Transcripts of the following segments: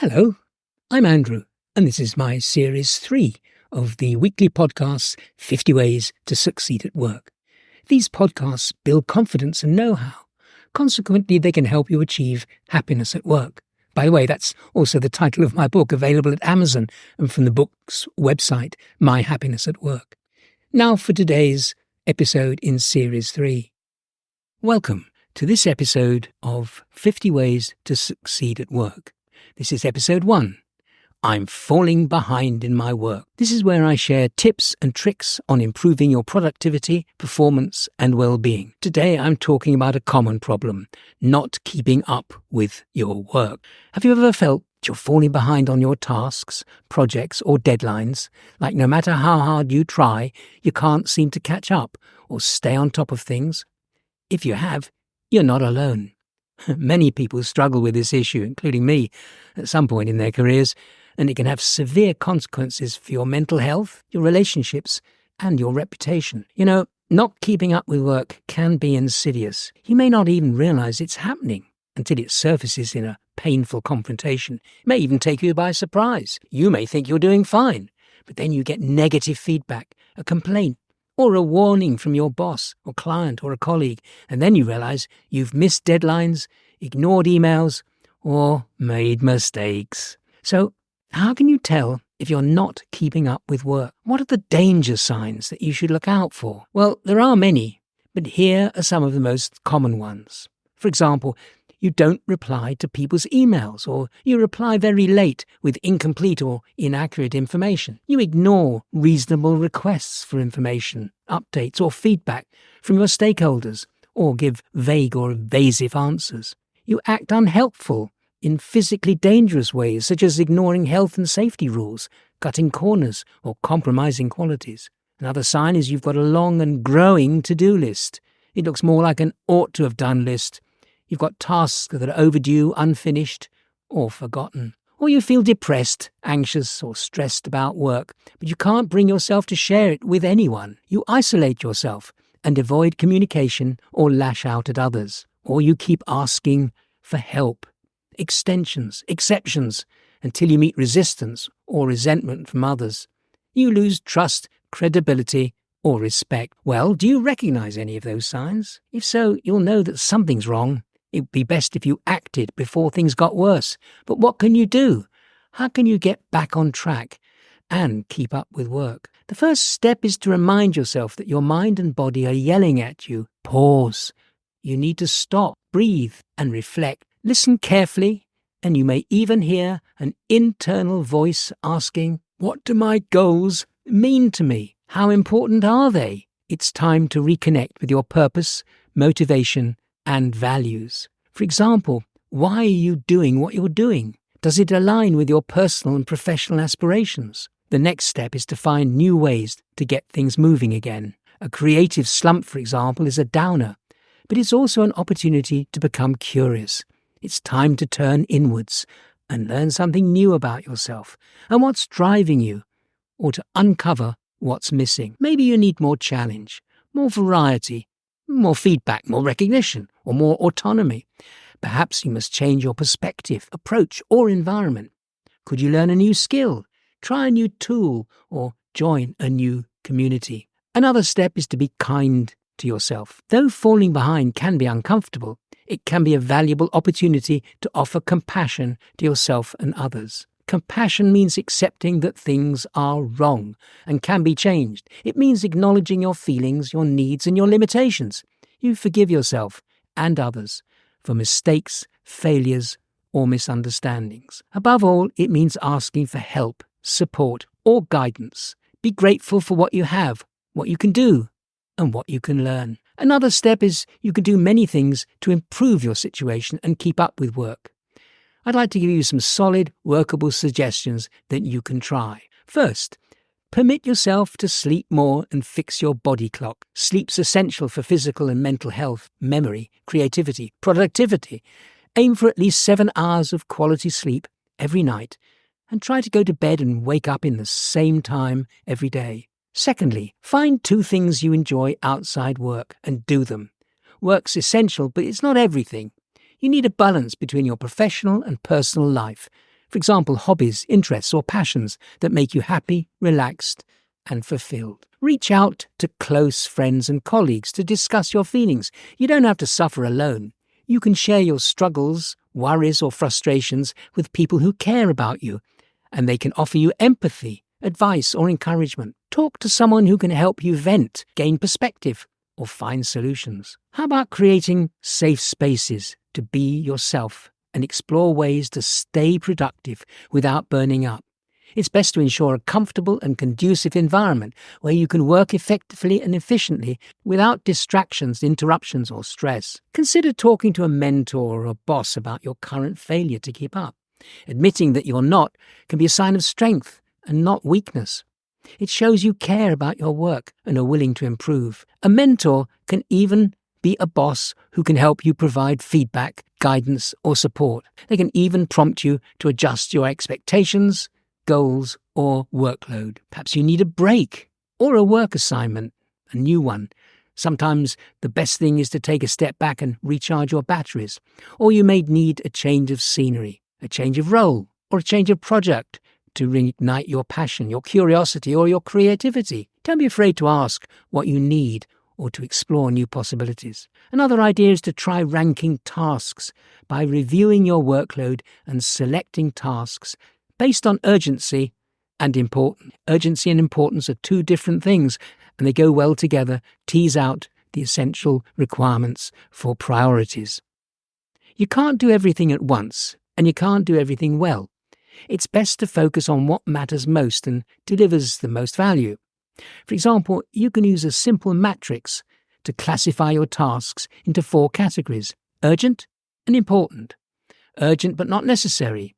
Hello, I'm Andrew, and this is my Series 3 of the weekly podcasts 50 Ways to Succeed at Work. These podcasts build confidence and know-how. Consequently, they can help you achieve happiness at work. By the way, that's also the title of my book, available at Amazon and from the book's website, My Happiness at Work. Now for today's episode in Series 3. Welcome to this episode of 50 Ways to Succeed at Work. This is episode 1. I'm falling behind in my work. This is where I share tips and tricks on improving your productivity, performance, and well-being. Today I'm talking about a common problem, not keeping up with your work. Have you ever felt you're falling behind on your tasks, projects, or deadlines? Like no matter how hard you try, you can't seem to catch up or stay on top of things? If you have, you're not alone. Many people struggle with this issue, including me, at some point in their careers, and it can have severe consequences for your mental health, your relationships, and your reputation. You know, not keeping up with work can be insidious. You may not even realize it's happening until it surfaces in a painful confrontation. It may even take you by surprise. You may think you're doing fine, but then you get negative feedback, a complaint, or a warning from your boss or client or a colleague, and then you realize you've missed deadlines, ignored emails, or made mistakes. So, how can you tell if you're not keeping up with work? What are the danger signs that you should look out for? Well, there are many, but here are some of the most common ones. For example, you don't reply to people's emails, or you reply very late with incomplete or inaccurate information. You ignore reasonable requests for information, updates, or feedback from your stakeholders, or give vague or evasive answers. You act unhelpful in physically dangerous ways, such as ignoring health and safety rules, cutting corners, or compromising qualities. Another sign is you've got a long and growing to-do list. It looks more like an ought-to-have-done list. You've got tasks that are overdue, unfinished, or forgotten. Or you feel depressed, anxious, or stressed about work, but you can't bring yourself to share it with anyone. You isolate yourself and avoid communication or lash out at others. Or you keep asking for help, extensions, exceptions, until you meet resistance or resentment from others. You lose trust, credibility, or respect. Well, do you recognize any of those signs? If so, you'll know that something's wrong. It would be best if you acted before things got worse. But what can you do? How can you get back on track and keep up with work? The first step is to remind yourself that your mind and body are yelling at you. Pause. You need to stop, breathe, and reflect. Listen carefully, and you may even hear an internal voice asking, "What do my goals mean to me? How important are they?" It's time to reconnect with your purpose, motivation, and values. For example, why are you doing what you're doing? Does it align with your personal and professional aspirations? The next step is to find new ways to get things moving again. A creative slump, for example, is a downer, but it's also an opportunity to become curious. It's time to turn inwards and learn something new about yourself and what's driving you, or to uncover what's missing. Maybe you need more challenge, more variety, more feedback, more recognition, or more autonomy. Perhaps you must change your perspective, approach, or environment. Could you learn a new skill, try a new tool, or join a new community? Another step is to be kind to yourself. Though falling behind can be uncomfortable, it can be a valuable opportunity to offer compassion to yourself and others. Compassion means accepting that things are wrong and can be changed. It means acknowledging your feelings, your needs, and your limitations. You forgive yourself and others for mistakes, failures, or misunderstandings. Above all, it means asking for help, support, or guidance. Be grateful for what you have, what you can do, and what you can learn. Another step is you can do many things to improve your situation and keep up with work. I'd like to give you some solid, workable suggestions that you can try. First, permit yourself to sleep more and fix your body clock. Sleep's essential for physical and mental health, memory, creativity, productivity. Aim for at least 7 hours of quality sleep every night and try to go to bed and wake up in the same time every day. Secondly, find 2 things you enjoy outside work and do them. Work's essential, but it's not everything. You need a balance between your professional and personal life. For example, hobbies, interests, or passions that make you happy, relaxed, and fulfilled. Reach out to close friends and colleagues to discuss your feelings. You don't have to suffer alone. You can share your struggles, worries, or frustrations with people who care about you, and they can offer you empathy, advice, or encouragement. Talk to someone who can help you vent, gain perspective, or find solutions. How about creating safe spaces to be yourself and explore ways to stay productive without burning up? It's best to ensure a comfortable and conducive environment where you can work effectively and efficiently without distractions, interruptions, or stress. Consider talking to a mentor or a boss about your current failure to keep up. Admitting that you're not can be a sign of strength and not weakness. It shows you care about your work and are willing to improve. A mentor can even be a boss who can help you provide feedback, guidance, or support. They can even prompt you to adjust your expectations, goals, or workload. Perhaps you need a break or a work assignment, a new one. Sometimes the best thing is to take a step back and recharge your batteries. Or you may need a change of scenery, a change of role, or a change of project to reignite your passion, your curiosity, or your creativity. Don't be afraid to ask what you need or to explore new possibilities. Another idea is to try ranking tasks by reviewing your workload and selecting tasks based on urgency and importance. Urgency and importance are two different things, and they go well together. Tease out the essential requirements for priorities. You can't do everything at once, and you can't do everything well. It's best to focus on what matters most and delivers the most value. For example, you can use a simple matrix to classify your tasks into 4 categories: urgent and important, urgent but not necessary,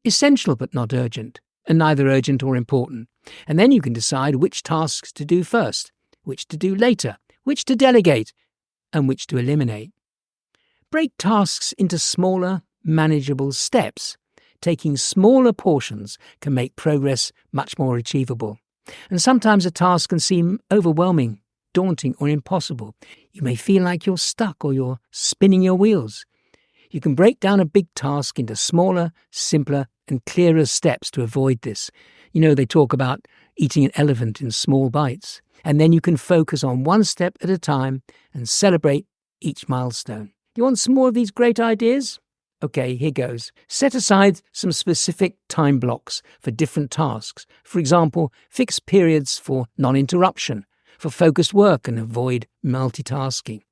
essential but not urgent, and neither urgent or important. And then you can decide which tasks to do first, which to do later, which to delegate, and which to eliminate. Break tasks into smaller, manageable steps. Taking smaller portions can make progress much more achievable. And sometimes a task can seem overwhelming, daunting, or impossible. You may feel like you're stuck or you're spinning your wheels. You can break down a big task into smaller, simpler, and clearer steps to avoid this. They talk about eating an elephant in small bites. And then you can focus on one step at a time and celebrate each milestone. You want some more of these great ideas? Okay, here goes. Set aside some specific time blocks for different tasks. For example, fix periods for non-interruption, for focused work, and avoid multitasking.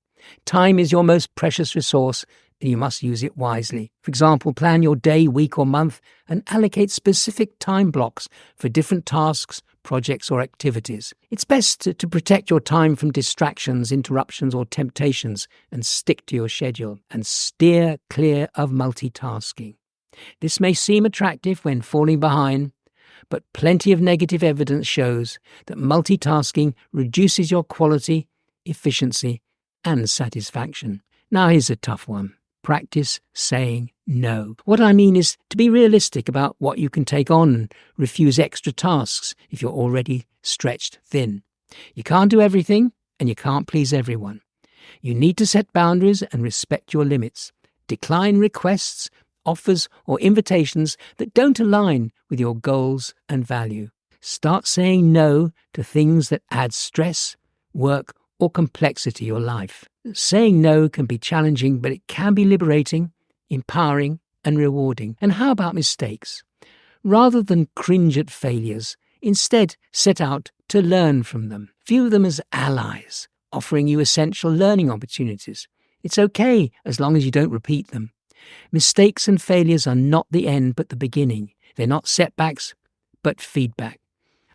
Time is your most precious resource, and you must use it wisely. For example, plan your day, week, or month and allocate specific time blocks for different tasks, projects, or activities. It's best to protect your time from distractions, interruptions, or temptations and stick to your schedule and steer clear of multitasking. This may seem attractive when falling behind, but plenty of negative evidence shows that multitasking reduces your quality, efficiency, and satisfaction. Now here's a tough one. Practice saying no. What I mean is to be realistic about what you can take on and refuse extra tasks if you're already stretched thin. You can't do everything and you can't please everyone. You need to set boundaries and respect your limits. Decline requests, offers, or invitations that don't align with your goals and value. Start saying no to things that add stress, work, or complexity to your life. Saying no can be challenging, but it can be liberating, empowering, and rewarding. And how about mistakes? Rather than cringe at failures, instead set out to learn from them. View them as allies, offering you essential learning opportunities. It's okay as long as you don't repeat them. Mistakes and failures are not the end but the beginning. They're not setbacks, but feedback.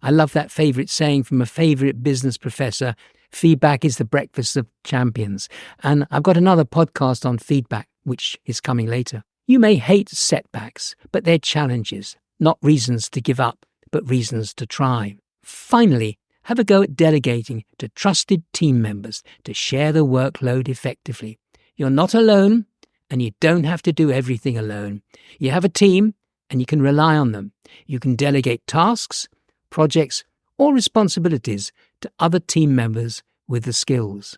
I love that favourite saying from a favourite business professor: feedback is the breakfast of champions. And I've got another podcast on feedback, which is coming later. You may hate setbacks, but they're challenges, not reasons to give up, but reasons to try. Finally, have a go at delegating to trusted team members to share the workload effectively. You're not alone, and you don't have to do everything alone. You have a team, and you can rely on them. You can delegate tasks, projects, or responsibilities to other team members with the skills.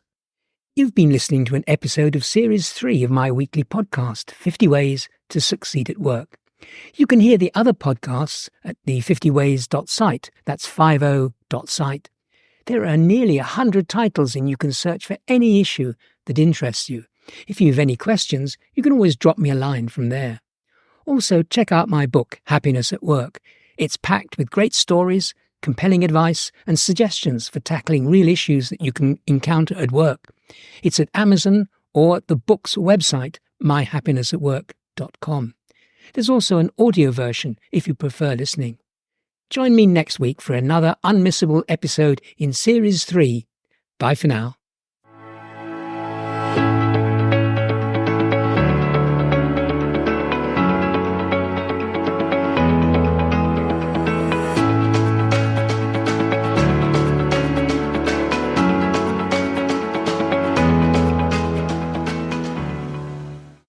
You've been listening to an episode of Series 3 of my weekly podcast, 50 Ways to Succeed at Work. You can hear the other podcasts at the 50ways.site. That's 50.site. There are nearly 100 titles and you can search for any issue that interests you. If you have any questions, you can always drop me a line from there. Also, check out my book, Happiness at Work. It's packed with great stories, compelling advice and suggestions for tackling real issues that you can encounter at work. It's at Amazon or at the book's website, myhappinessatwork.com. There's also an audio version if you prefer listening. Join me next week for another unmissable episode in Series 3. Bye for now.